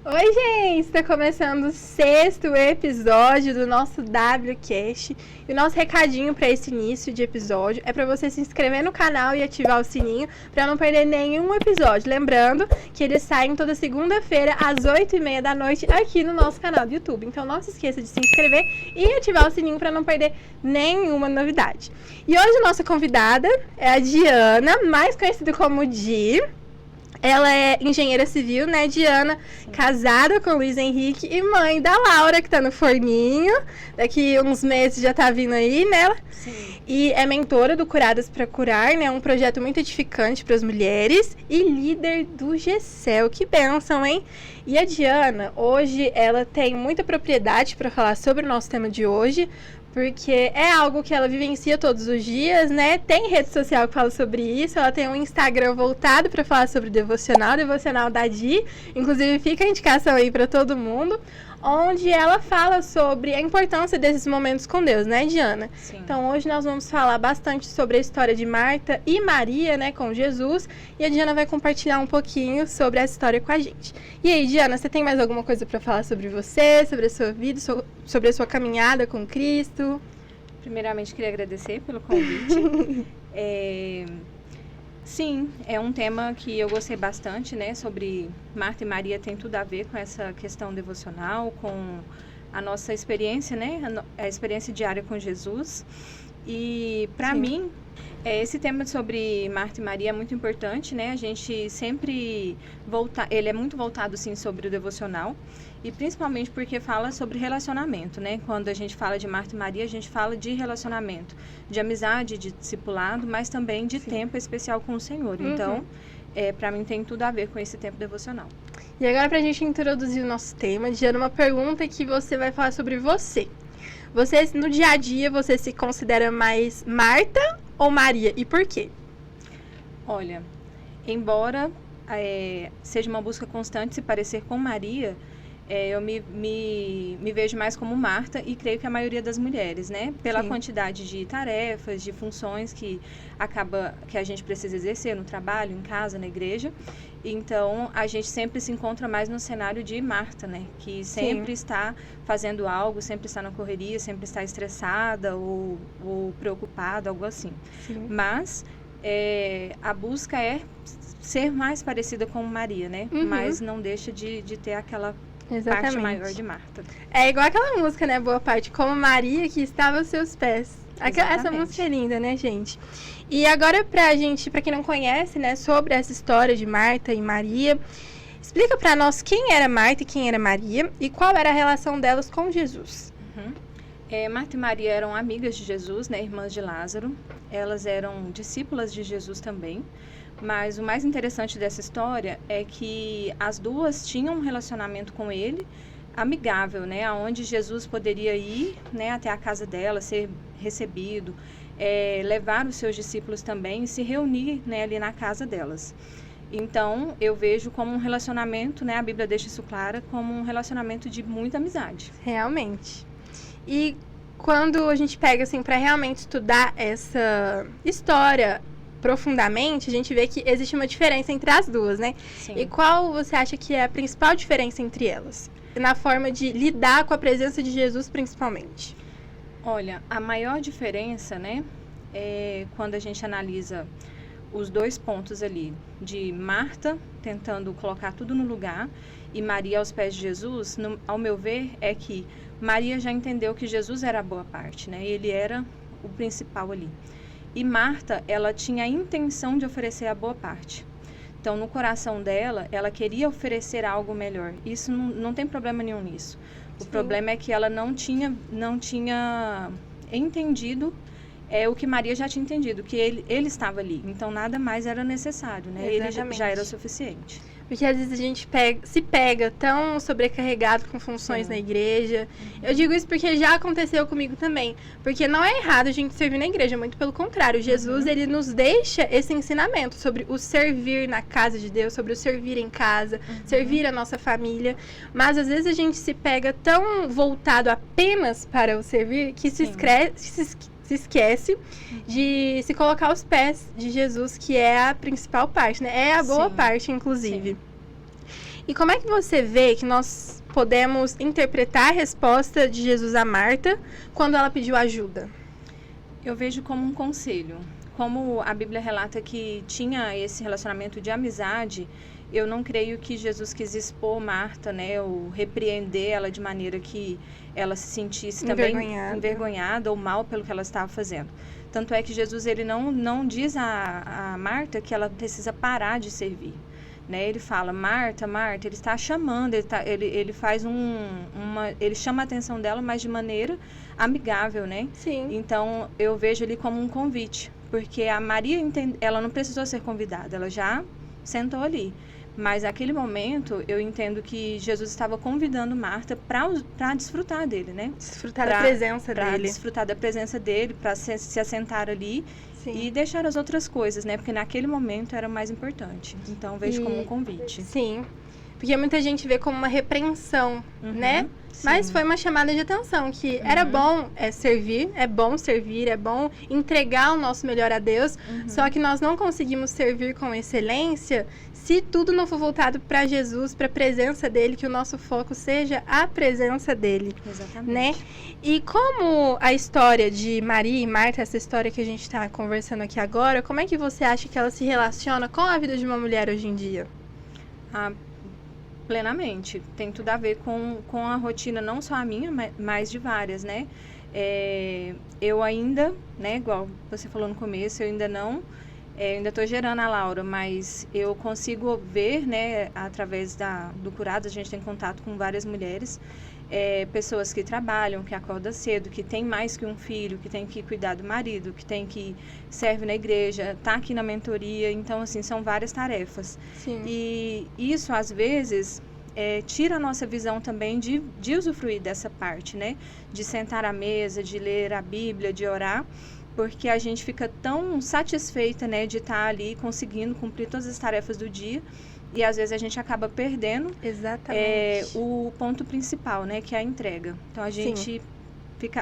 Oi, gente! Está começando o 6º episódio do nosso WCast. E o nosso recadinho para esse início de episódio é para você se inscrever no canal e ativar o sininho para não perder nenhum episódio. Lembrando que eles saem toda segunda-feira às 8h30 da noite aqui no nosso canal do YouTube. Então não se esqueça de se inscrever e ativar o sininho para não perder nenhuma novidade. E hoje a nossa convidada é a Diana, mais conhecida como Di. Ela é engenheira civil, né, Diana? Sim. Casada com o Luiz Henrique e mãe da Laura, que tá no forninho. Daqui uns meses já tá vindo aí, né? Sim. E é mentora do Curadas para Curar, né? Um projeto muito edificante para as mulheres. E líder do GCEL. Que bênção, hein? E a Diana, hoje, ela tem muita propriedade para falar sobre o nosso tema de hoje, porque é algo que ela vivencia todos os dias, né? Tem rede social que fala sobre isso. Ela tem um Instagram voltado para falar sobre devocional da Di. Inclusive, fica a indicação aí para todo mundo, onde ela fala sobre a importância desses momentos com Deus, né, Diana? Sim. Então, hoje nós vamos falar bastante sobre a história de Marta e Maria, né, com Jesus. E a Diana vai compartilhar um pouquinho sobre essa história com a gente. E aí, Diana, você tem mais alguma coisa para falar sobre você, sobre a sua vida, sobre a sua caminhada com Cristo? Primeiramente, queria agradecer pelo convite. Sim, é um tema que eu gostei bastante, né? Sobre Marta e Maria tem tudo a ver com essa questão devocional, com a nossa experiência, né? A experiência diária com Jesus. E, para mim, esse tema sobre Marta e Maria é muito importante, né? A gente sempre ele é muito voltado, sim, sobre o devocional. E principalmente porque fala sobre relacionamento, né? Quando a gente fala de Marta e Maria, a gente fala de relacionamento, de amizade, de discipulado, mas também de tempo especial com o Senhor. Uhum. Então, para mim tem tudo a ver com esse tempo devocional. E agora, pra gente introduzir o nosso tema, Diana, uma pergunta que você vai falar sobre você. Você, no dia a dia, você se considera mais Marta ou Maria? E por quê? Olha, embora seja uma busca constante se parecer com Maria, eu me vejo mais como Marta e creio que a maioria das mulheres, né? Pela Sim. quantidade de tarefas, de funções que a gente precisa exercer no trabalho, em casa, na igreja. Então, a gente sempre se encontra mais no cenário de Marta, né? Que sempre está fazendo algo, sempre está na correria, sempre está estressada ou preocupada, algo assim. Sim. Mas a busca é ser mais parecida com Maria, né? Uhum. Mas não deixa de ter aquela parte maior de Marta. É igual aquela música, né? Boa parte, como Maria que estava aos seus pés. Essa música é linda, né, gente? E agora, pra quem não conhece, né, sobre essa história de Marta e Maria, explica pra nós quem era Marta e quem era Maria e qual era a relação delas com Jesus. Uhum. Marta e Maria eram amigas de Jesus, né, irmãs de Lázaro. Elas eram discípulas de Jesus também. Mas o mais interessante dessa história é que as duas tinham um relacionamento com ele amigável, né? Onde Jesus poderia ir, né, até a casa dela, ser recebido, levar os seus discípulos também e se reunir, né, ali na casa delas. Então, eu vejo como um relacionamento, né? A Bíblia deixa isso claro, como um relacionamento de muita amizade. Realmente. E quando a gente pega, assim, para realmente estudar essa história profundamente, a gente vê que existe uma diferença entre as duas, né? Sim. E qual você acha que é a principal diferença entre elas? Na forma de lidar com a presença de Jesus, principalmente. Olha, a maior diferença, né, é quando a gente analisa os dois pontos ali, de Marta tentando colocar tudo no lugar e Maria aos pés de Jesus, ao meu ver, é que Maria já entendeu que Jesus era a boa parte, né? Ele era o principal ali. E Marta, ela tinha a intenção de oferecer a boa parte. Então, no coração dela, ela queria oferecer algo melhor. Isso não tem problema nenhum nisso. O problema é que ela não tinha entendido o que Maria já tinha entendido, que ele estava ali. Então, nada mais era necessário, né? Exatamente. Ele já era o suficiente. Porque às vezes a gente se pega tão sobrecarregado com funções na igreja. Uhum. Eu digo isso porque já aconteceu comigo também. Porque não é errado a gente servir na igreja, muito pelo contrário. Jesus, ele nos deixa esse ensinamento sobre o servir na casa de Deus, sobre o servir em casa, servir a nossa família. Mas às vezes a gente se pega tão voltado apenas para o servir que se esquece de se colocar aos pés de Jesus, que é a principal parte, né? É a boa parte, inclusive. Sim. E como é que você vê que nós podemos interpretar a resposta de Jesus a Marta quando ela pediu ajuda? Eu vejo como um conselho. Como a Bíblia relata que tinha esse relacionamento de amizade, eu não creio que Jesus quis expor Marta, né, ou repreender ela de maneira que ela se sentisse também envergonhada ou mal pelo que ela estava fazendo. Tanto é que Jesus ele não diz a Marta que ela precisa parar de servir. Né? Ele fala, Marta, Marta, ele está chamando, ele faz ele chama a atenção dela, mas de maneira amigável, né? Sim. Então, eu vejo ele como um convite, porque a Maria, ela não precisou ser convidada, ela já sentou ali. Mas naquele momento, eu entendo que Jesus estava convidando Marta para desfrutar dele, né? Desfrutar da presença dele. Para desfrutar da presença dele, para se assentar ali. Sim. E deixar as outras coisas, né? Porque naquele momento era mais importante. Então, vejo como um convite. Sim. Porque muita gente vê como uma repreensão, né? Sim. Mas foi uma chamada de atenção, que era bom servir, é bom entregar o nosso melhor a Deus, só que nós não conseguimos servir com excelência se tudo não for voltado para Jesus, para a presença dele, que o nosso foco seja a presença dele. Exatamente. Né? E como a história de Maria e Marta, essa história que a gente está conversando aqui agora, como é que você acha que ela se relaciona com a vida de uma mulher hoje em dia? Plenamente. Tem tudo a ver com a rotina, não só a minha, mas de várias, né? Eu ainda, né, igual você falou no começo, eu ainda estou gerando a Laura, mas eu consigo ver, né, através do Curados, a gente tem contato com várias mulheres, pessoas que trabalham, que acordam cedo, que tem mais que um filho, que tem que cuidar do marido, que serve na igreja, tá aqui na mentoria, então, assim, são várias tarefas. Sim. E isso, às vezes, tira a nossa visão também de usufruir dessa parte, né, de sentar à mesa, de ler a Bíblia, de orar, porque a gente fica tão satisfeita, né, de estar ali conseguindo cumprir todas as tarefas do dia e às vezes a gente acaba perdendo o ponto principal, né, que é a entrega. Então a gente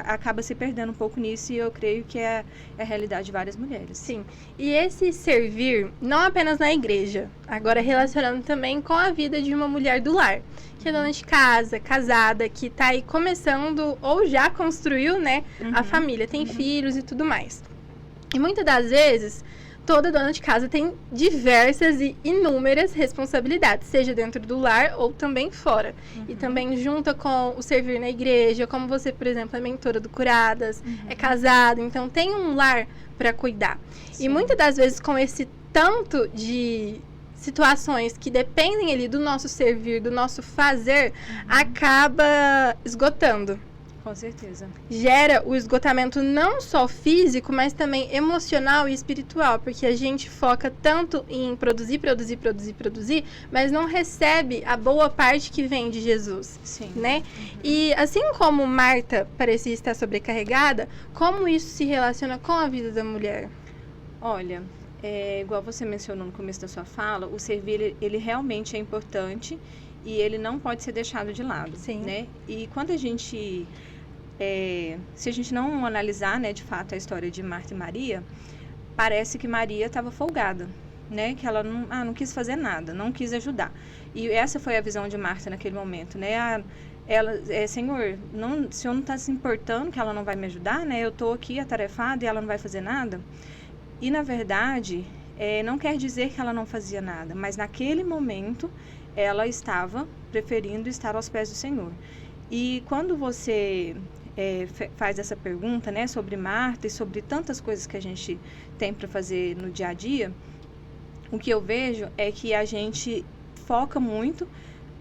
acaba se perdendo um pouco nisso e eu creio que é a realidade de várias mulheres. Sim. E esse servir, não apenas na igreja, agora relacionando também com a vida de uma mulher do lar, que é dona de casa, casada, que está aí começando ou já construiu, né, a família, tem filhos e tudo mais. E muitas das vezes, toda dona de casa tem diversas e inúmeras responsabilidades, seja dentro do lar ou também fora. E também junta com o servir na igreja, como você, por exemplo, é mentora do Curadas, é casada, então tem um lar para cuidar. Sim. E muitas das vezes com esse tanto de situações que dependem ali do nosso servir, do nosso fazer, acaba esgotando. Com certeza. Gera o esgotamento não só físico, mas também emocional e espiritual, porque a gente foca tanto em produzir, mas não recebe a boa parte que vem de Jesus. Sim. Né? E assim como Marta parecia estar sobrecarregada, como isso se relaciona com a vida da mulher? Olha, igual você mencionou no começo da sua fala, o servir, ele realmente é importante e ele não pode ser deixado de lado. Sim. Né? E quando a gente... se a gente não analisar, né, de fato a história de Marta e Maria, parece que Maria estava folgada, né, que ela não quis fazer nada, não quis ajudar. E essa foi a visão de Marta naquele momento, né? Senhor, o Senhor não está se importando que ela não vai me ajudar, né? Eu estou aqui atarefada e ela não vai fazer nada. E na verdade, não quer dizer que ela não fazia nada, mas naquele momento ela estava preferindo estar aos pés do Senhor. E quando você faz essa pergunta, né, sobre Marta e sobre tantas coisas que a gente tem para fazer no dia a dia, o que eu vejo é que a gente foca muito,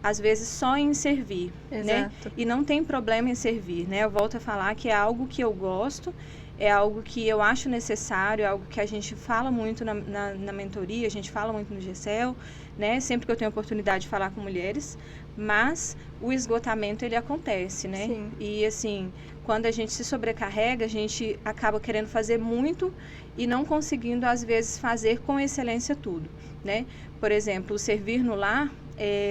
às vezes, só em servir, né? E não tem problema em servir, né? Eu volto a falar que é algo que eu gosto, é algo que eu acho necessário, é algo que a gente fala muito na mentoria, a gente fala muito no GCL, né? Sempre que eu tenho a oportunidade de falar com mulheres, mas o esgotamento, ele acontece, né? Sim. E, assim, quando a gente se sobrecarrega, a gente acaba querendo fazer muito e não conseguindo, às vezes, fazer com excelência tudo, né? Por exemplo, o servir no lar,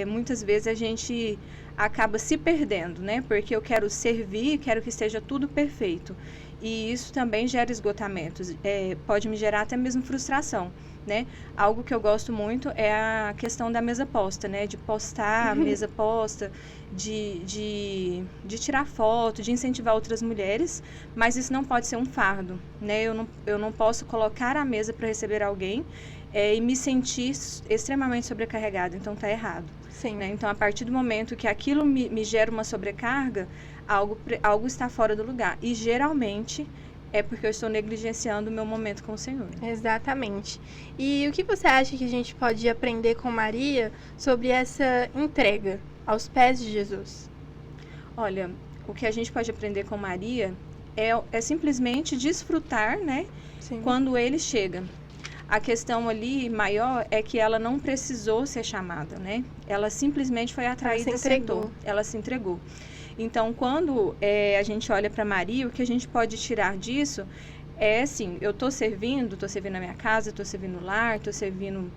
muitas vezes a gente acaba se perdendo, né? Porque eu quero servir, quero que esteja tudo perfeito. E isso também gera esgotamentos, pode me gerar até mesmo frustração, né? Algo que eu gosto muito é a questão da mesa posta, né? De postar a mesa posta, de tirar foto, de incentivar outras mulheres, mas isso não pode ser um fardo, né? Eu não posso colocar a mesa para receber alguém e me sentir extremamente sobrecarregada, então tá errado. Sim. Né? Então, a partir do momento que aquilo me gera uma sobrecarga, algo está fora do lugar. E, geralmente, é porque eu estou negligenciando o meu momento com o Senhor. Exatamente. E o que você acha que a gente pode aprender com Maria sobre essa entrega aos pés de Jesus? Olha, o que a gente pode aprender com Maria é simplesmente desfrutar, né? Sim. Quando ele chega. A questão ali maior é que ela não precisou ser chamada, né? Ela simplesmente foi atraída e sentou. Ela se entregou. Então, quando a gente olha para Maria, o que a gente pode tirar disso é assim, eu estou servindo na minha casa, estou servindo no lar, estou servindo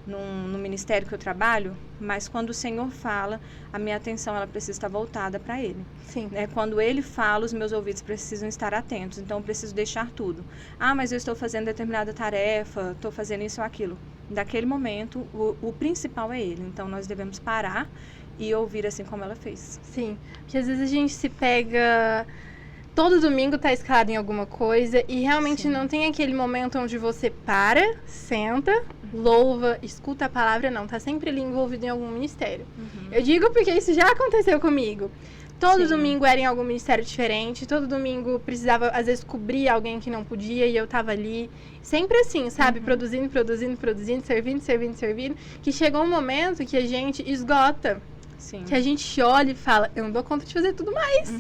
no ministério que eu trabalho, mas quando o Senhor fala, a minha atenção ela precisa estar voltada para Ele. Sim. Né? Quando Ele fala, os meus ouvidos precisam estar atentos, então eu preciso deixar tudo. Ah, mas eu estou fazendo determinada tarefa, estou fazendo isso ou aquilo. Daquele momento, o principal é Ele, então nós devemos parar e ouvir assim como ela fez. Sim, porque às vezes a gente se pega... Todo domingo tá escalado em alguma coisa e realmente Sim. não tem aquele momento onde você para, senta, louva, escuta a palavra, não. Tá sempre ali envolvido em algum ministério. Eu digo porque isso já aconteceu comigo. Todo Sim. domingo era em algum ministério diferente, todo domingo precisava, às vezes, cobrir alguém que não podia e eu tava ali. Sempre assim, sabe? Produzindo, servindo, que chegou um momento que a gente esgota. Sim. Que a gente olha e fala, eu não dou conta de fazer tudo mais.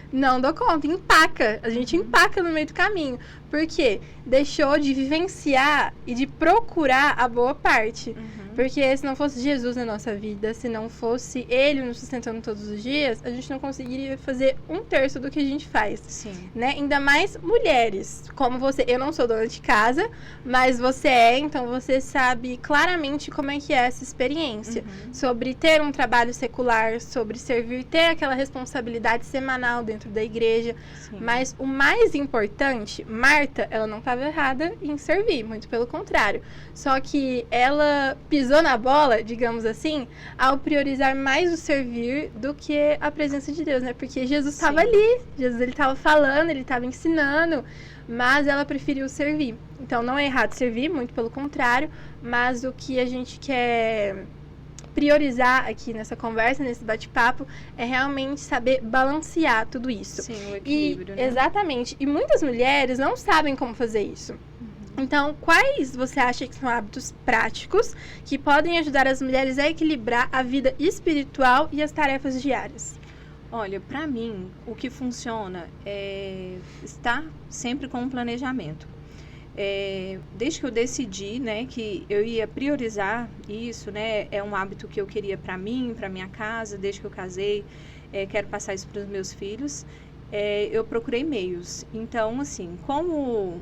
Não dou conta, empaca. A gente empaca no meio do caminho. Por quê? Deixou de vivenciar e de procurar a boa parte. Porque se não fosse Jesus na nossa vida, se não fosse Ele nos sustentando todos os dias, a gente não conseguiria fazer 1/3 do que a gente faz. Sim. Né? Ainda mais mulheres, como você. Eu não sou dona de casa, mas você é, então você sabe claramente como é que é essa experiência. Sobre ter um trabalho secular, sobre servir, ter aquela responsabilidade semanal dentro da igreja. Sim. Mas o mais importante, Marta, ela não estava errada em servir, muito pelo contrário. Só que ela pisou na bola, digamos assim, ao priorizar mais o servir do que a presença de Deus, né? Porque Jesus estava ali, Jesus ele estava falando, ele estava ensinando, mas ela preferiu servir. Então não é errado servir, muito pelo contrário, mas o que a gente quer priorizar aqui nessa conversa, nesse bate-papo, é realmente saber balancear tudo isso. Sim, o equilíbrio, né? Exatamente. E muitas mulheres não sabem como fazer isso. Então, quais você acha que são hábitos práticos que podem ajudar as mulheres a equilibrar a vida espiritual e as tarefas diárias? Olha, para mim, o que funciona é estar sempre com um planejamento. Desde que eu decidi, né, que eu ia priorizar isso, né, é um hábito que eu queria para mim, para minha casa, desde que eu casei, quero passar isso para os meus filhos, eu procurei meios. Então, assim, como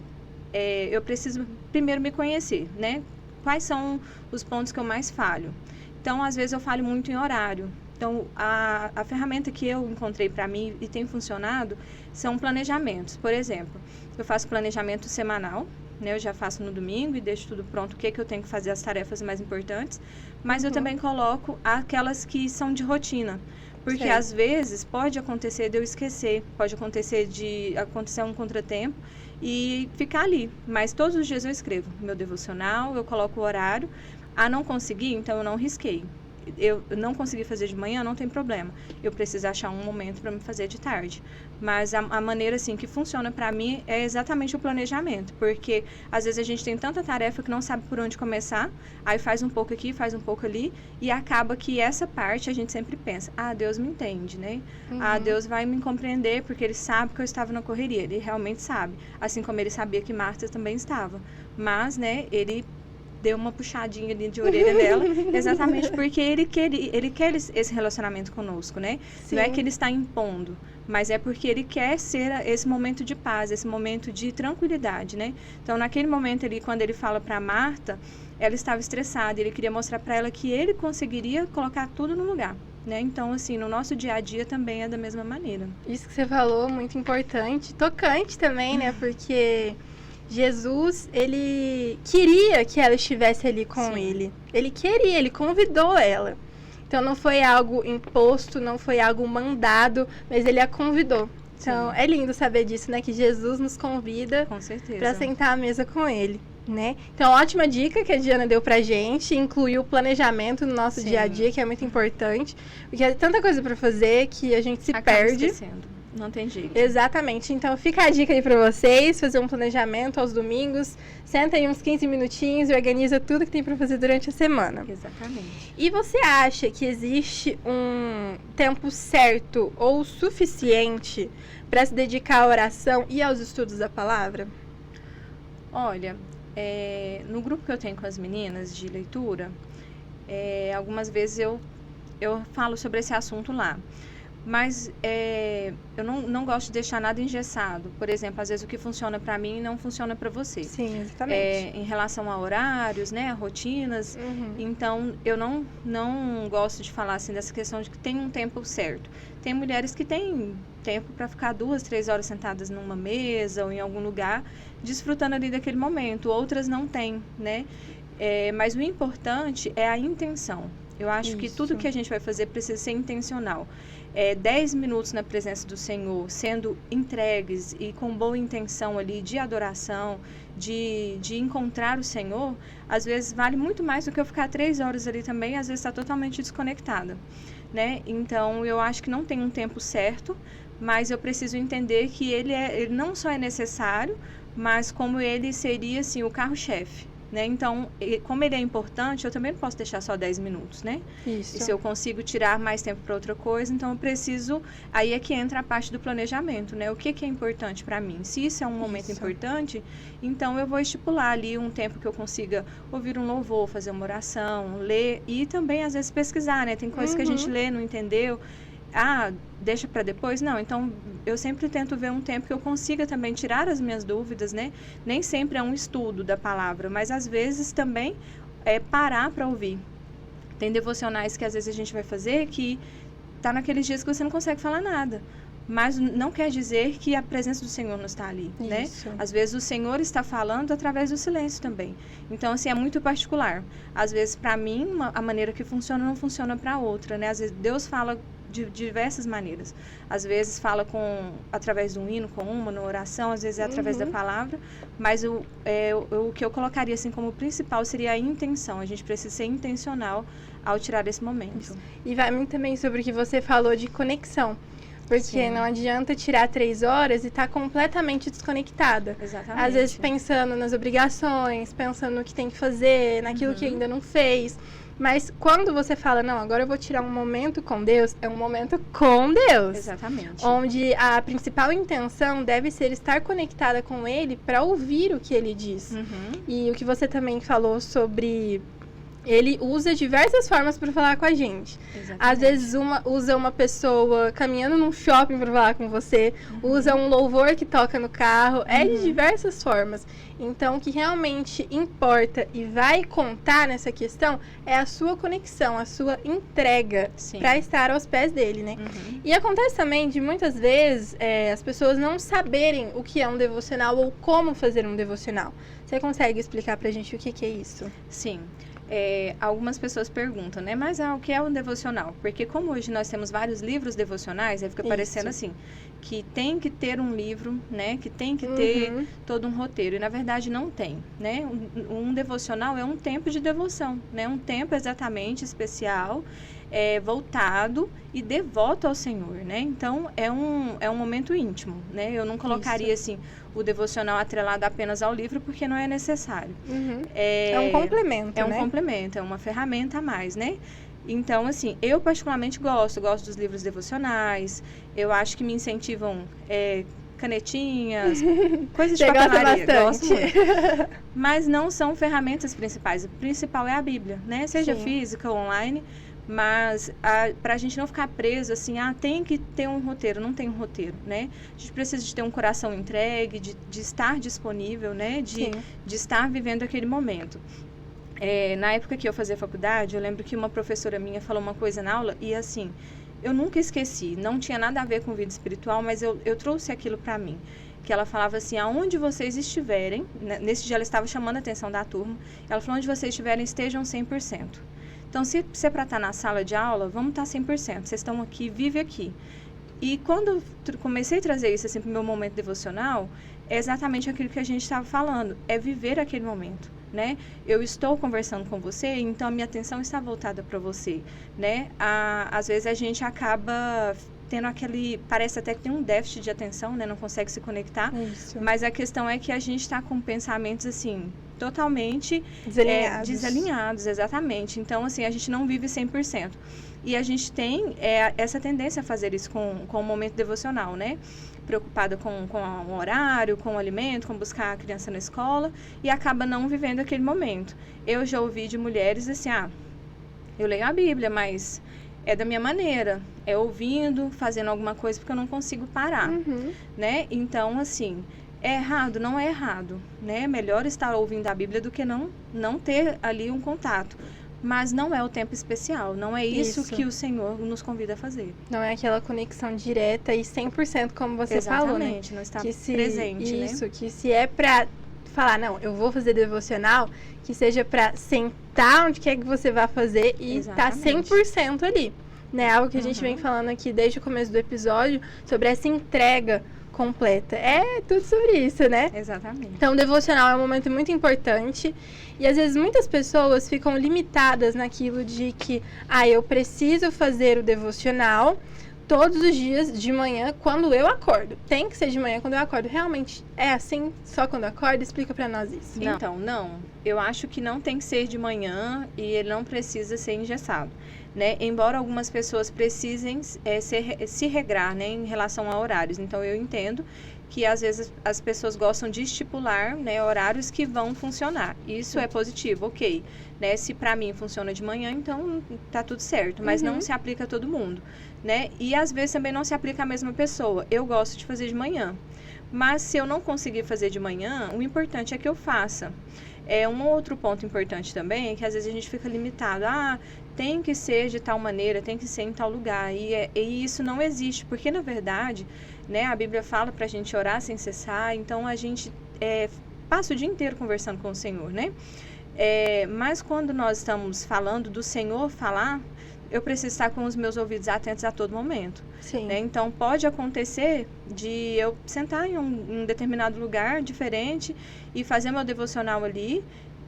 eu preciso primeiro me conhecer, né, quais são os pontos que eu mais falho. Então, às vezes eu falho muito em horário. Então, a ferramenta que eu encontrei para mim e tem funcionado são planejamentos. Por exemplo, eu faço planejamento semanal, né? Eu já faço no domingo e deixo tudo pronto, o que eu tenho que fazer, as tarefas mais importantes. Mas eu também coloco aquelas que são de rotina. Porque, às vezes, pode acontecer de eu esquecer, pode acontecer de acontecer um contratempo e ficar ali. Mas todos os dias eu escrevo meu devocional, eu coloco o horário. Não conseguir, então eu não risquei. Eu não consegui fazer de manhã, não tem problema. Eu preciso achar um momento para me fazer de tarde. Mas a maneira assim que funciona para mim é exatamente o planejamento, porque às vezes a gente tem tanta tarefa que não sabe por onde começar, aí faz um pouco aqui, faz um pouco ali, e acaba que essa parte a gente sempre pensa, Deus me entende, né? Deus vai me compreender porque Ele sabe que eu estava na correria, Ele realmente sabe, assim como Ele sabia que Marta também estava, mas, né, Ele deu uma puxadinha ali de orelha dela, exatamente porque ele quer esse relacionamento conosco, né? Sim. Não é que ele está impondo, mas é porque ele quer ser esse momento de paz, esse momento de tranquilidade, né? Então, naquele momento ali, quando ele fala para Marta, ela estava estressada, ele queria mostrar para ela que ele conseguiria colocar tudo no lugar, né? Então, assim, no nosso dia a dia também é da mesma maneira. Isso que você falou, muito importante, tocante também, né? Porque Jesus, ele queria que ela estivesse ali com Sim. ele. Ele queria, ele convidou ela. Então não foi algo imposto, não foi algo mandado, mas ele a convidou. Então Sim. é lindo saber disso, né? Que Jesus nos convida Com certeza. para sentar à mesa com ele, né? Então ótima dica que a Diana deu pra gente, incluir o planejamento no nosso Sim. dia a dia, que é muito importante, porque é tanta coisa para fazer que a gente se Acaba perde. esquecendo. Não tem jeito. Exatamente. Então fica a dica aí pra vocês, fazer um planejamento aos domingos, senta aí uns 15 minutinhos e organiza tudo que tem pra fazer durante a semana. Exatamente. E você acha que existe um tempo certo ou suficiente para se dedicar à oração e aos estudos da palavra? Olha, no grupo que eu tenho com as meninas de leitura, algumas vezes eu falo sobre esse assunto lá. Mas eu não gosto de deixar nada engessado. Por exemplo, às vezes o que funciona para mim não funciona para você. Sim, exatamente. Em relação a horários, né, a rotinas. Então, eu não gosto de falar assim dessa questão de que tem um tempo certo. Tem mulheres que têm tempo para ficar 2, 3 horas sentadas numa mesa ou em algum lugar, desfrutando ali daquele momento. Outras não têm, né? Mas o importante é a intenção. Eu acho que tudo que a gente vai fazer precisa ser intencional. 10 minutos na presença do Senhor, sendo entregues e com boa intenção ali de adoração, de encontrar o Senhor, às vezes vale muito mais do que eu ficar 3 horas ali também, às vezes está totalmente desconectada, né? Então, eu acho que não tem um tempo certo, mas eu preciso entender que ele não só é necessário, mas como ele seria, assim, o carro-chefe. Né? Então, como ele é importante, eu também não posso deixar só 10 minutos, né? Isso. E se eu consigo tirar mais tempo para outra coisa, então eu preciso... Aí é que entra a parte do planejamento, né? O que é importante para mim? Se isso é um momento importante, então eu vou estipular ali um tempo que eu consiga ouvir um louvor, fazer uma oração, ler e também, às vezes, pesquisar, né? Tem coisas que a gente lê, não entendeu... deixa para depois? Não, então eu sempre tento ver um tempo que eu consiga também tirar as minhas dúvidas, né? Nem sempre é um estudo da palavra, mas às vezes também é parar para ouvir. Tem devocionais que às vezes a gente vai fazer que tá naqueles dias que você não consegue falar nada. Mas não quer dizer que a presença do Senhor não está ali, né? Às vezes o Senhor está falando através do silêncio também. Então, assim, é muito particular. Às vezes, para mim, a maneira que funciona não funciona para outra, né? Às vezes Deus fala de diversas maneiras. Às vezes fala através de um hino, com uma oração, às vezes é através da palavra, mas o que eu colocaria assim como principal seria a intenção. A gente precisa ser intencional ao tirar esse momento. E vai muito também sobre o que você falou de conexão. Porque não adianta tirar 3 horas e estar completamente desconectada. Exatamente. Às vezes pensando nas obrigações, pensando no que tem que fazer, naquilo que ainda não fez. Mas quando você fala, não, agora eu vou tirar um momento com Deus, é um momento com Deus. Exatamente. Onde a principal intenção deve ser estar conectada com Ele para ouvir o que Ele diz. E o que você também falou sobre... Ele usa diversas formas para falar com a gente. Exatamente. Às vezes usa uma pessoa caminhando num shopping para falar com você, usa um louvor que toca no carro, é de diversas formas. Então, o que realmente importa e vai contar nessa questão é a sua conexão, a sua entrega para estar aos pés dele, né? E acontece também de muitas vezes as pessoas não saberem o que é um devocional ou como fazer um devocional. Você consegue explicar pra gente o que é isso? Sim. Algumas pessoas perguntam, né? Mas o que é um devocional? Porque como hoje nós temos vários livros devocionais, aí fica parecendo assim, que tem que ter um livro, né? Que tem que ter todo um roteiro. E na verdade não tem, né? Um devocional é um tempo de devoção, né? Um tempo exatamente especial, voltado e devoto ao Senhor, né? Então é um momento íntimo, né? Eu não colocaria assim o devocional atrelado apenas ao livro, porque não é necessário. É um complemento, né? É um complemento, é uma ferramenta a mais, né? Então, assim, eu particularmente gosto dos livros devocionais, eu acho que me incentivam canetinhas, coisas de papelaria, gosto muito. Mas não são ferramentas principais, o principal é a Bíblia, né? Seja física ou online, mas para a gente não ficar preso assim, tem que ter um roteiro, não tem um roteiro, né? A gente precisa de ter um coração entregue, de estar disponível, né? De estar vivendo aquele momento. Na época que eu fazia faculdade, eu lembro que uma professora minha falou uma coisa na aula e assim, eu nunca esqueci, não tinha nada a ver com vida espiritual, mas eu trouxe aquilo para mim. que ela falava assim, aonde vocês estiverem, nesse dia ela estava chamando a atenção da turma, ela falou, onde vocês estiverem, estejam 100%. Então, se é para estar na sala de aula, vamos estar 100%. Vocês estão aqui, vive aqui. E quando eu comecei a trazer isso assim, para o meu momento devocional, é exatamente aquilo que a gente estava falando, é viver aquele momento, né? Eu estou conversando com você, então a minha atenção está voltada para você, né? Às vezes a gente acaba tendo parece até que tem um déficit de atenção, né? Não consegue se conectar, Isso. mas a questão é que a gente está com pensamentos, assim, totalmente desalinhados, exatamente. Então, assim, a gente não vive 100%. E a gente tem essa tendência a fazer isso com o momento devocional, né? Preocupada com o horário, com o alimento, com buscar a criança na escola e acaba não vivendo aquele momento. Eu já ouvi de mulheres assim, eu leio a Bíblia, mas é da minha maneira, é ouvindo, fazendo alguma coisa, porque eu não consigo parar, né? Então, assim, é errado? Não é errado, né? Melhor estar ouvindo a Bíblia do que não ter ali um contato. Mas não é o tempo especial, não é isso que o Senhor nos convida a fazer. Não é aquela conexão direta e 100% como você falou, né? Exatamente, não está presente, né? Isso, que se é pra falar, não, eu vou fazer devocional, que seja pra sentar onde quer que você vá fazer e tá 100% ali, né? Algo que a gente vem falando aqui desde o começo do episódio, sobre essa entrega completa. É tudo sobre isso, né? Exatamente. Então, o devocional é um momento muito importante e às vezes muitas pessoas ficam limitadas naquilo de que, eu preciso fazer o devocional todos os dias de manhã quando eu acordo. Tem que ser de manhã quando eu acordo. Realmente é assim, só quando eu acordo? Explica pra nós isso. Não. Então, não. Eu acho que não tem que ser de manhã e ele não precisa ser engessado, né? Embora algumas pessoas precisem se regrar, né, em relação a horários. Então, eu entendo que às vezes as pessoas gostam de estipular, né, horários que vão funcionar. Isso é positivo, ok. Né? Se para mim funciona de manhã, então tá tudo certo. Mas não se aplica a todo mundo, né? E às vezes também não se aplica a mesma pessoa. Eu gosto de fazer de manhã. Mas se eu não conseguir fazer de manhã, o importante é que eu faça. Um outro ponto importante também é que às vezes a gente fica limitado. Tem que ser de tal maneira, tem que ser em tal lugar. E isso não existe, porque na verdade, né, a Bíblia fala pra gente orar sem cessar, então a gente passa o dia inteiro conversando com o Senhor, né? Mas quando nós estamos falando do Senhor falar, eu preciso estar com os meus ouvidos atentos a todo momento. Sim. Né? Então, pode acontecer de eu sentar em um determinado lugar diferente e fazer meu devocional ali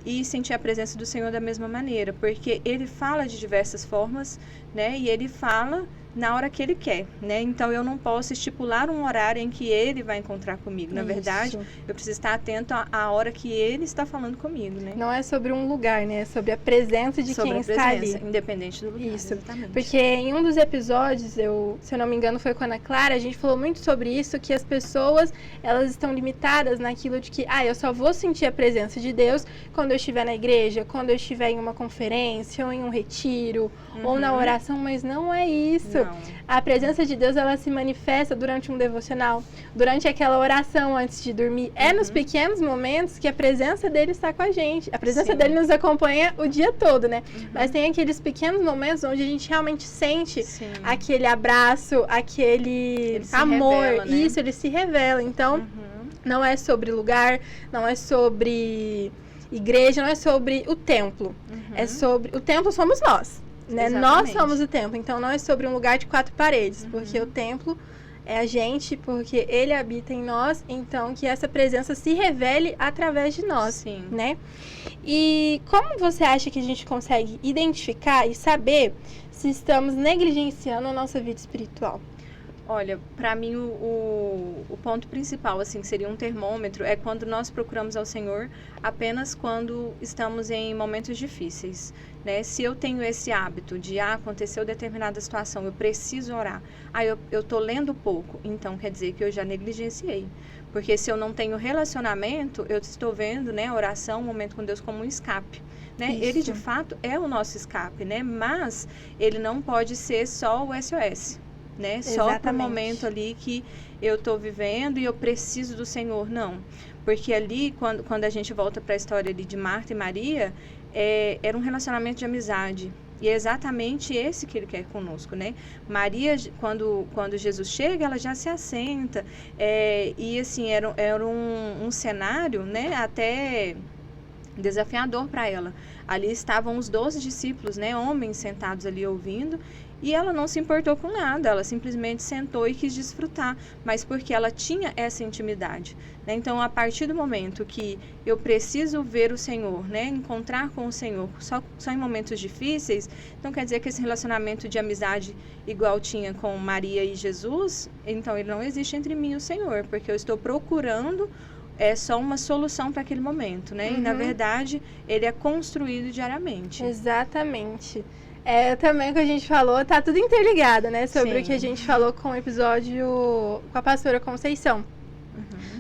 e sentir a presença do Senhor da mesma maneira, porque Ele fala de diversas formas, né? E Ele fala na hora que Ele quer, né? Então, eu não posso estipular um horário em que Ele vai encontrar comigo. Na verdade, eu preciso estar atento à hora que Ele está falando comigo, né? Não é sobre um lugar, né? É sobre a presença de quem está ali. Independente do lugar. Isso. Exatamente. Porque em um dos episódios, se eu não me engano, foi com a Ana Clara, a gente falou muito sobre isso, que as pessoas, elas estão limitadas naquilo de que, eu só vou sentir a presença de Deus quando eu estiver na igreja, quando eu estiver em uma conferência, ou em um retiro, ou na oração, mas não é isso. Não. A presença de Deus, ela se manifesta durante um devocional, durante aquela oração antes de dormir. É nos pequenos momentos que a presença dele está com a gente. A presença dele nos acompanha o dia todo, né? Mas tem aqueles pequenos momentos onde a gente realmente sente aquele abraço, aquele amor. Revela, né? Isso, ele se revela. Então, não é sobre lugar, não é sobre igreja, não é sobre o templo. É sobre... O templo somos nós. Né? Nós somos o templo, então não é sobre um lugar de 4 paredes, porque o templo é a gente, porque Ele habita em nós, então que essa presença se revele através de nós, né? E como você acha que a gente consegue identificar e saber se estamos negligenciando a nossa vida espiritual? Olha, para mim o ponto principal, assim, que seria um termômetro, é quando nós procuramos ao Senhor apenas quando estamos em momentos difíceis, né? Se eu tenho esse hábito de, aconteceu determinada situação, eu preciso orar, eu tô lendo pouco, então quer dizer que eu já negligenciei. Porque se eu não tenho relacionamento, eu estou vendo, né, a oração, o momento com Deus como um escape. Né? Ele, de fato, é o nosso escape, né? Mas ele não pode ser só o SOS. Né? Só para o momento ali que eu estou vivendo e eu preciso do Senhor, não. Porque ali, quando a gente volta para a história ali de Marta e Maria, era um relacionamento de amizade. E é exatamente esse que ele quer conosco, né? Maria, quando Jesus chega, ela já se assenta. E assim, era um cenário, né? Até desafiador para ela. Ali estavam os 12 discípulos, né? Homens sentados ali ouvindo. E ela não se importou com nada, ela simplesmente sentou e quis desfrutar, mas porque ela tinha essa intimidade, né? Então, a partir do momento que eu preciso ver o Senhor, né? Encontrar com o Senhor só em momentos difíceis, então quer dizer que esse relacionamento de amizade igual tinha com Maria e Jesus, então ele não existe entre mim e o Senhor, porque eu estou procurando só uma solução para aquele momento, né? E, na verdade, ele é construído diariamente. Exatamente. Também o que a gente falou, tá tudo interligado, né? Sobre Sim. o que a gente falou com o episódio com a pastora Conceição.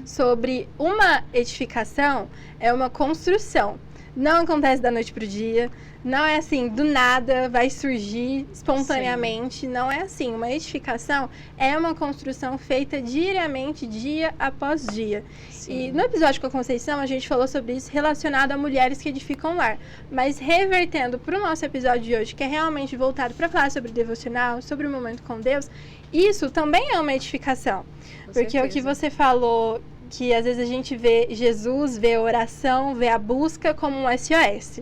Sobre uma edificação é uma construção. Não acontece da noite pro dia. Não é assim, do nada, vai surgir espontaneamente. Sim. Não é assim. Uma edificação é uma construção feita diariamente, dia após dia. Sim. E no episódio com a Conceição, a gente falou sobre isso relacionado a mulheres que edificam o lar. Mas revertendo para o nosso episódio de hoje, que é realmente voltado para falar sobre devocional, sobre o momento com Deus, isso também é uma edificação. Com porque certeza. O que você falou, que às vezes a gente vê Jesus, vê a oração, vê a busca como um SOS.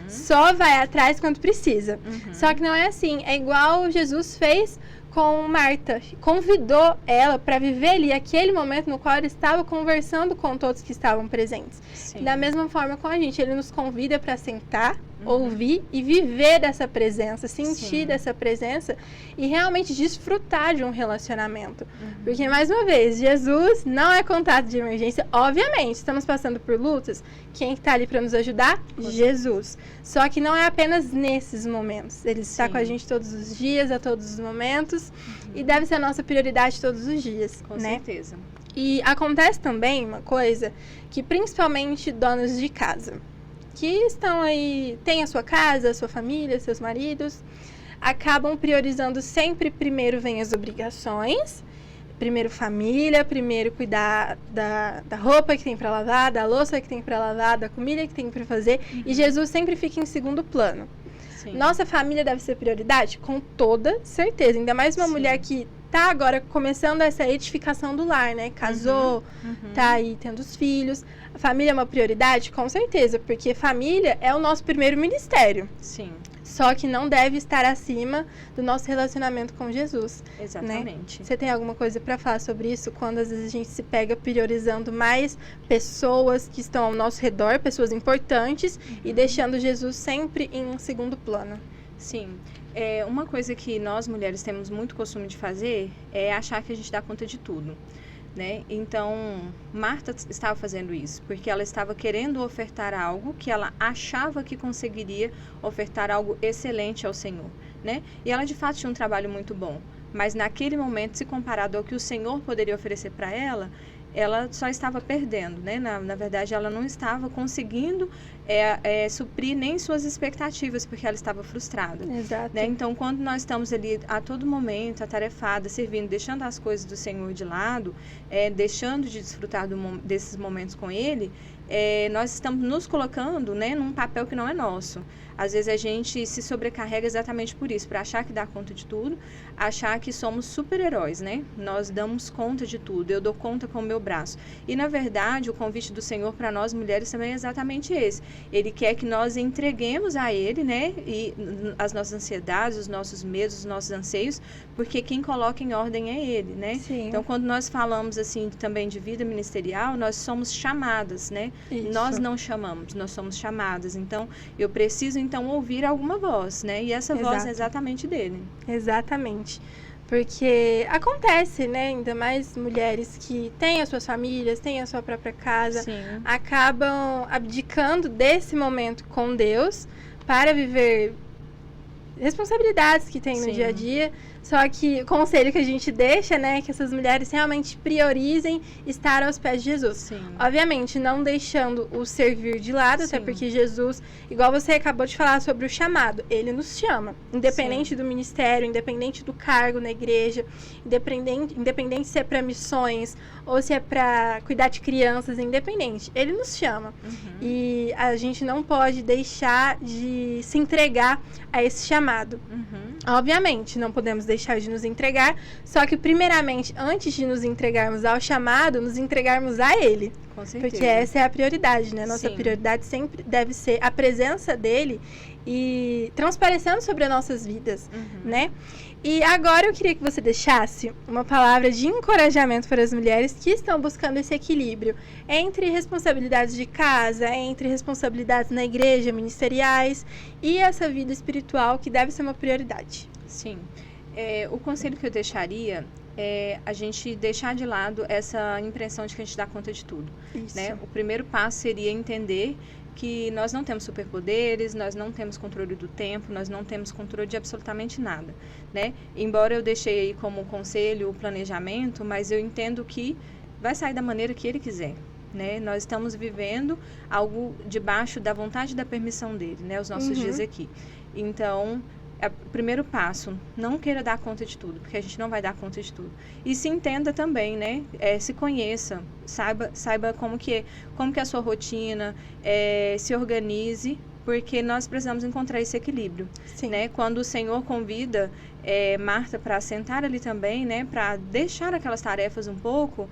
Só vai atrás quando precisa. Só que não é assim. É igual Jesus fez com Marta. Convidou ela para viver ali aquele momento no qual ele estava conversando com todos que estavam presentes. Sim. Da mesma forma com a gente. Ele nos convida para sentar, ouvir e viver dessa presença, sentir dessa presença e realmente desfrutar de um relacionamento. Porque, mais uma vez, Jesus não é contato de emergência. Obviamente, estamos passando por lutas. Quem está ali para nos ajudar? Jesus. Só que não é apenas nesses momentos. Ele está com a gente todos os dias, a todos os momentos. E deve ser a nossa prioridade todos os dias. Com né? certeza. E acontece também uma coisa que, principalmente, donos de casa, que estão aí, têm a sua casa, a sua família, seus maridos, acabam priorizando sempre, primeiro vem as obrigações, primeiro família, primeiro cuidar da roupa que tem para lavar, da louça que tem para lavar, da comida que tem para fazer, e Jesus sempre fica em segundo plano. Sim. Nossa família deve ser prioridade? Com toda certeza, ainda mais uma mulher que tá agora começando essa edificação do lar, né? Casou, tá aí tendo os filhos. A família é uma prioridade? Com certeza, porque família é o nosso primeiro ministério. Sim. Só que não deve estar acima do nosso relacionamento com Jesus. Exatamente. Né? Você tem alguma coisa para falar sobre isso? Quando às vezes a gente se pega priorizando mais pessoas que estão ao nosso redor, pessoas importantes, e deixando Jesus sempre em um segundo plano. Sim. Uma coisa que nós mulheres temos muito costume de fazer é achar que a gente dá conta de tudo. Né? Então, Marta estava fazendo isso, porque ela estava querendo ofertar algo que ela achava que conseguiria ofertar algo excelente ao Senhor, né? E ela de fato tinha um trabalho muito bom, mas naquele momento, se comparado ao que o Senhor poderia oferecer para ela só estava perdendo, né? Na verdade, ela não estava conseguindo suprir nem suas expectativas, porque ela estava frustrada. Exato. Né? Então, quando nós estamos ali a todo momento, atarefada, servindo, deixando as coisas do Senhor de lado, deixando de desfrutar desses momentos com Ele, nós estamos nos colocando, né, num papel que não é nosso. Às vezes a gente se sobrecarrega exatamente por isso, para achar que dá conta de tudo, achar que somos super-heróis, né? Nós damos conta de tudo, eu dou conta com o meu braço. E, na verdade, o convite do Senhor para nós mulheres também é exatamente esse. Ele quer que nós entreguemos a Ele, né, e as nossas ansiedades, os nossos medos, os nossos anseios, porque quem coloca em ordem é Ele, né? Sim. Então, quando nós falamos, assim, também de vida ministerial, nós somos chamadas, né? Isso. Nós não chamamos, nós somos chamadas. Então, eu preciso, então, ouvir alguma voz, né? E essa voz é exatamente dele. Exatamente. Porque acontece, né? Ainda mais mulheres que têm as suas famílias, têm a sua própria casa, Sim. acabam abdicando desse momento com Deus para viver responsabilidades que tem no dia a dia, Só que o conselho que a gente deixa, né, é que essas mulheres realmente priorizem estar aos pés de Jesus. Sim. Obviamente, não deixando o servir de lado, até Sim. porque Jesus, igual você acabou de falar sobre o chamado, ele nos chama, independente do ministério, independente do cargo na igreja, independente se é para missões ou se é para cuidar de crianças, independente, ele nos chama. E a gente não pode deixar de se entregar a esse chamado. Obviamente, não podemos deixar de nos entregar, só que primeiramente, antes de nos entregarmos ao chamado, nos entregarmos a ele. Com certeza. Porque essa é a prioridade, né? Nossa Sim. prioridade sempre deve ser a presença dele e transparecendo sobre as nossas vidas, né? E agora eu queria que você deixasse uma palavra de encorajamento para as mulheres que estão buscando esse equilíbrio entre responsabilidades de casa, entre responsabilidades na igreja, ministeriais e essa vida espiritual que deve ser uma prioridade. Sim. O conselho que eu deixaria é a gente deixar de lado essa impressão de que a gente dá conta de tudo. Isso. Né? O primeiro passo seria entender que nós não temos superpoderes, nós não temos controle do tempo, nós não temos controle de absolutamente nada, né? Embora eu deixei aí como conselho o planejamento, mas eu entendo que vai sair da maneira que ele quiser, né? Nós estamos vivendo algo debaixo da vontade e da permissão dele, né? Os nossos dias aqui. Então, o primeiro passo, não queira dar conta de tudo, porque a gente não vai dar conta de tudo. E se entenda também, né? Se conheça, saiba como que é a sua rotina, se organize, porque nós precisamos encontrar esse equilíbrio. Sim. Né? Quando o Senhor convida Marta para sentar ali também, né? Para deixar aquelas tarefas um pouco,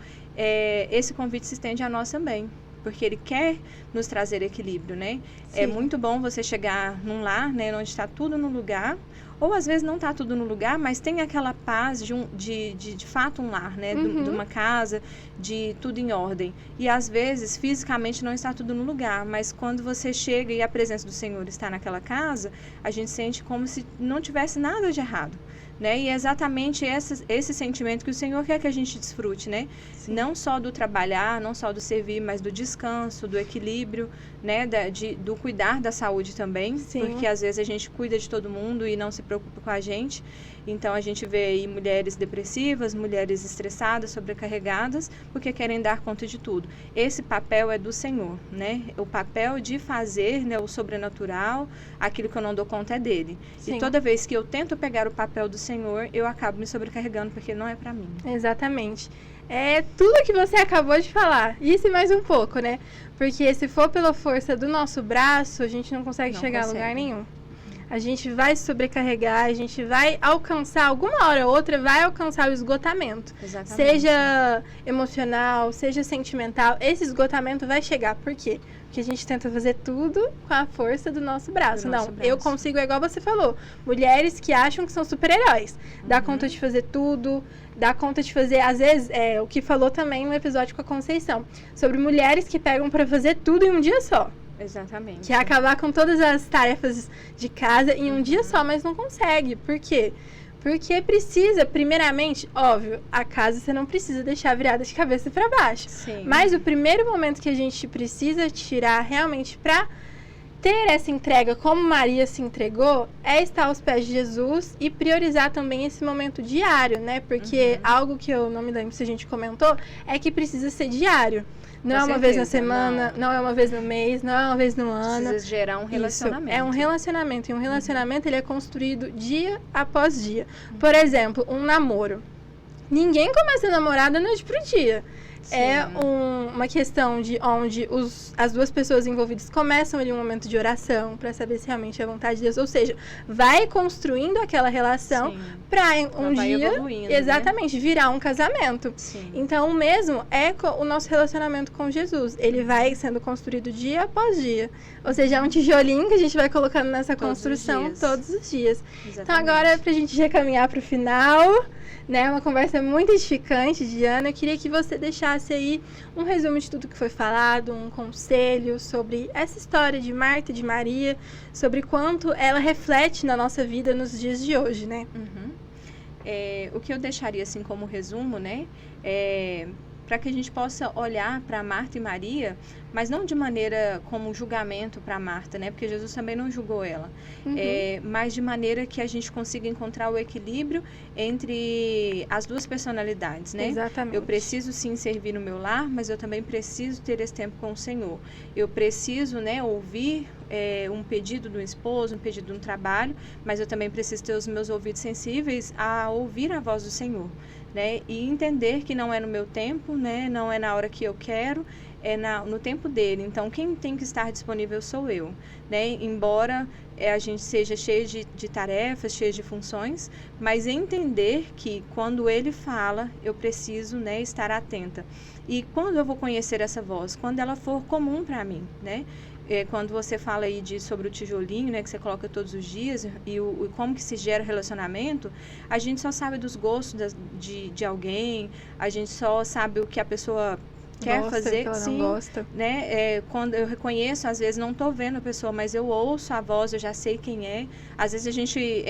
esse convite se estende a nós também. Porque ele quer nos trazer equilíbrio, né? Sim. É muito bom você chegar num lar, né, onde está tudo no lugar, ou às vezes não está tudo no lugar, mas tem aquela paz de fato um lar, né? De uma casa, de tudo em ordem. E às vezes, fisicamente, não está tudo no lugar, mas quando você chega e a presença do Senhor está naquela casa, a gente sente como se não tivesse nada de errado. Né? E é exatamente esse sentimento que o Senhor quer que a gente desfrute, né? Sim. Não só do trabalhar, não só do servir, mas do descanso, do equilíbrio, né? Do cuidar da saúde também. Sim. Porque às vezes a gente cuida de todo mundo e não se preocupa com a gente. Então a gente vê aí mulheres depressivas, mulheres estressadas, sobrecarregadas, porque querem dar conta de tudo. Esse papel é do Senhor, né? O papel de fazer, né, o sobrenatural, aquilo que eu não dou conta é dele. Sim. E toda vez que eu tento pegar o papel do Senhor, eu acabo me sobrecarregando, porque não é para mim. Exatamente. É tudo que você acabou de falar. Isso e mais um pouco, né? Porque se for pela força do nosso braço, a gente não consegue chegar a lugar nenhum. A gente vai se sobrecarregar, a gente vai alcançar, alguma hora ou outra, vai alcançar o esgotamento. Exatamente. Seja emocional, seja sentimental, esse esgotamento vai chegar. Por quê? Porque a gente tenta fazer tudo com a força do nosso braço. Eu consigo, é igual você falou, mulheres que acham que são super-heróis. Dá conta de fazer tudo, dá conta de fazer, às vezes, o que falou também no episódio com a Conceição, sobre mulheres que pegam para fazer tudo em um dia só. Exatamente. Que é acabar com todas as tarefas de casa em um dia só, mas não consegue. Por quê? Porque precisa, primeiramente, óbvio, a casa você não precisa deixar virada de cabeça para baixo. Sim. Mas o primeiro momento que a gente precisa tirar realmente para ter essa entrega como Maria se entregou é estar aos pés de Jesus e priorizar também esse momento diário, né? Porque algo que eu não me lembro se a gente comentou é que precisa ser diário. Não é uma vez na semana, não é uma vez no mês, não é uma vez no ano. Precisa gerar um relacionamento. Isso, é um relacionamento. E um relacionamento, ele é construído dia após dia. Por exemplo, um namoro. Ninguém começa a namorar da noite pro dia. Sim. É uma questão de onde as duas pessoas envolvidas começam ali um momento de oração para saber se realmente é a vontade de Deus. Ou seja, vai construindo aquela relação para um dia, exatamente, virar um casamento. Sim. Então, o mesmo é o nosso relacionamento com Jesus. Ele vai sendo construído dia após dia. Ou seja, é um tijolinho que a gente vai colocando nessa construção todos os dias. Exatamente. Então, agora, para a gente já caminhar para o final, né, uma conversa muito edificante, Diana, eu queria que você deixasse aí um resumo de tudo que foi falado, um conselho sobre essa história de Marta e de Maria, sobre quanto ela reflete na nossa vida nos dias de hoje, né? O que eu deixaria assim como resumo, né, para que a gente possa olhar para Marta e Maria, mas não de maneira como julgamento para Marta, né? Porque Jesus também não julgou ela. Mas de maneira que a gente consiga encontrar o equilíbrio entre as duas personalidades, né? Exatamente. Eu preciso sim servir no meu lar, mas eu também preciso ter esse tempo com o Senhor. Eu preciso, né, ouvir um pedido do esposo, um pedido no trabalho, mas eu também preciso ter os meus ouvidos sensíveis a ouvir a voz do Senhor, né? E entender que não é no meu tempo, né? Não é na hora que eu quero, é no tempo dele. Então, quem tem que estar disponível sou eu, né? Embora a gente seja cheio de tarefas, cheio de funções, mas entender que quando ele fala, eu preciso, né, estar atenta. E quando eu vou conhecer essa voz? Quando ela for comum para mim, né? Quando você fala aí sobre o tijolinho, né, que você coloca todos os dias e como que se gera relacionamento, a gente só sabe dos gostos de alguém, a gente só sabe o que a pessoa quer fazer, que ela sim, não gosta. Né? Quando eu reconheço, às vezes não estou vendo a pessoa, mas eu ouço a voz, eu já sei quem é. Às vezes a gente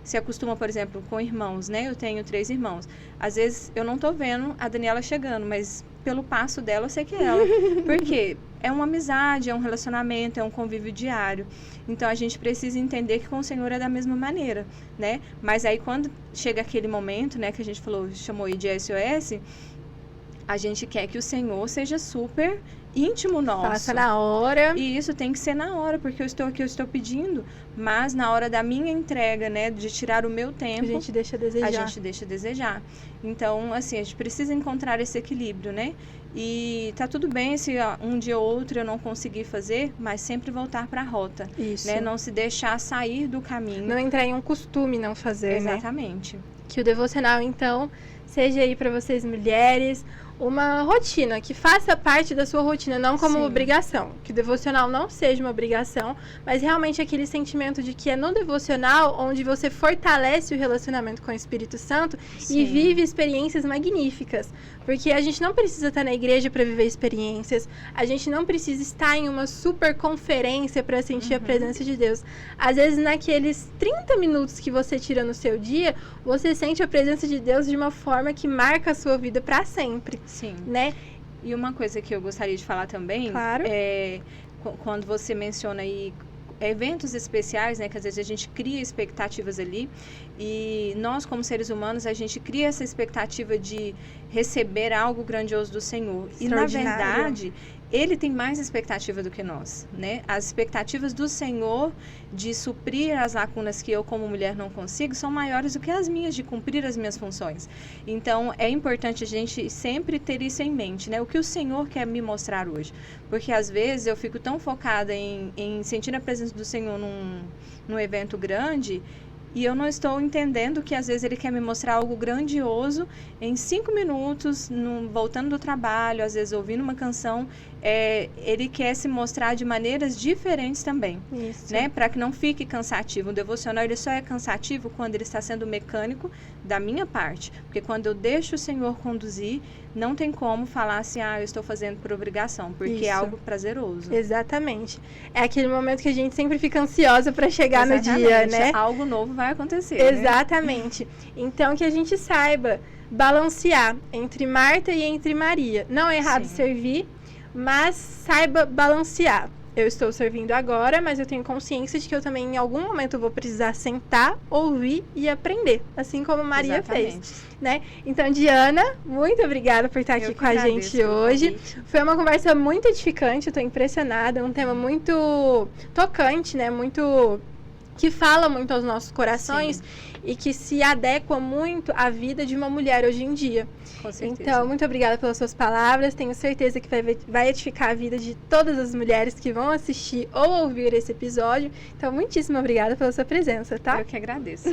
se acostuma, por exemplo, com irmãos, né? Eu tenho 3 irmãos. Às vezes eu não estou vendo a Daniela chegando, mas pelo passo dela eu sei que é ela. Por quê? É uma amizade, é um relacionamento, é um convívio diário. Então, a gente precisa entender que com o Senhor é da mesma maneira, né? Mas aí, quando chega aquele momento, né, que a gente chamou aí de SOS, a gente quer que o Senhor seja super íntimo nosso. Faça na hora. E isso tem que ser na hora, porque eu estou aqui, eu estou pedindo, mas na hora da minha entrega, né, de tirar o meu tempo, A gente deixa a desejar. a gente deixa a desejar. Então, assim, a gente precisa encontrar esse equilíbrio, né? E tá tudo bem se um dia ou outro eu não conseguir fazer, mas sempre voltar para a rota. Isso. Né? Não se deixar sair do caminho. Não entrar em um costume não fazer, né? Exatamente. Que o devocional, então, seja aí para vocês mulheres uma rotina, que faça parte da sua rotina, não como Sim. obrigação. Que o devocional não seja uma obrigação, mas realmente aquele sentimento de que é no devocional onde você fortalece o relacionamento com o Espírito Santo Sim. e vive experiências magníficas. Porque a gente não precisa estar na igreja para viver experiências, a gente não precisa estar em uma super conferência para sentir a presença de Deus. Às vezes, naqueles 30 minutos que você tira no seu dia, você sente a presença de Deus de uma forma que marca a sua vida para sempre. Sim. Né? E uma coisa que eu gostaria de falar também, Claro. Quando você menciona aí eventos especiais, né, que às vezes a gente cria expectativas ali, e nós como seres humanos, a gente cria essa expectativa de receber algo grandioso do Senhor. E na verdade, ele tem mais expectativa do que nós, né? As expectativas do Senhor de suprir as lacunas que eu como mulher não consigo são maiores do que as minhas de cumprir as minhas funções. Então, é importante a gente sempre ter isso em mente, né? O que o Senhor quer me mostrar hoje. Porque às vezes eu fico tão focada em sentir a presença do Senhor num evento grande, e eu não estou entendendo que às vezes ele quer me mostrar algo grandioso em 5 minutos, voltando do trabalho, às vezes ouvindo uma canção. Ele quer se mostrar de maneiras diferentes também. Isso. Né? Para que não fique cansativo. O devocional ele só é cansativo quando ele está sendo mecânico da minha parte. Porque quando eu deixo o Senhor conduzir, não tem como falar assim, eu estou fazendo por obrigação, porque Isso. é algo prazeroso. Exatamente. É aquele momento que a gente sempre fica ansiosa para chegar no dia, Exatamente. né? Algo novo vai acontecer. Né? Exatamente. Então, que a gente saiba balancear entre Marta e entre Maria. Não é errado Sim. servir, mas saiba balancear. Eu estou servindo agora, mas eu tenho consciência de que eu também em algum momento vou precisar sentar, ouvir e aprender, assim como Maria Exatamente. fez, né? Então, Diana, muito obrigada por estar aqui Eu que com a agradeço gente pelo hoje. convite. Foi uma conversa muito edificante, eu estou impressionada, um tema muito tocante, né? Muito que fala muito aos nossos corações. Sim. E que se adequa muito à vida de uma mulher hoje em dia. Com certeza. Então, muito obrigada pelas suas palavras. Tenho certeza que vai edificar a vida de todas as mulheres que vão assistir ou ouvir esse episódio. Então, muitíssimo obrigada pela sua presença, tá? Eu que agradeço.